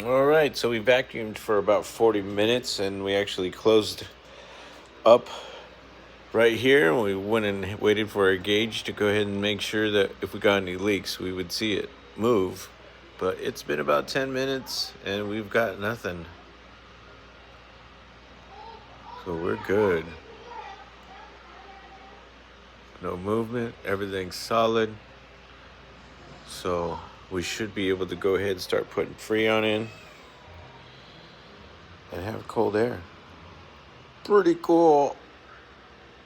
All right, so we vacuumed for about 40 minutes and we actually closed up right here. We went and waited for our gauge to go ahead and make sure that if we got any leaks, we would see it move. But it's been about 10 minutes and we've got nothing. So we're good. No movement, everything's solid. So we should be able to go ahead and start putting Freon in and have cold air. Pretty cool.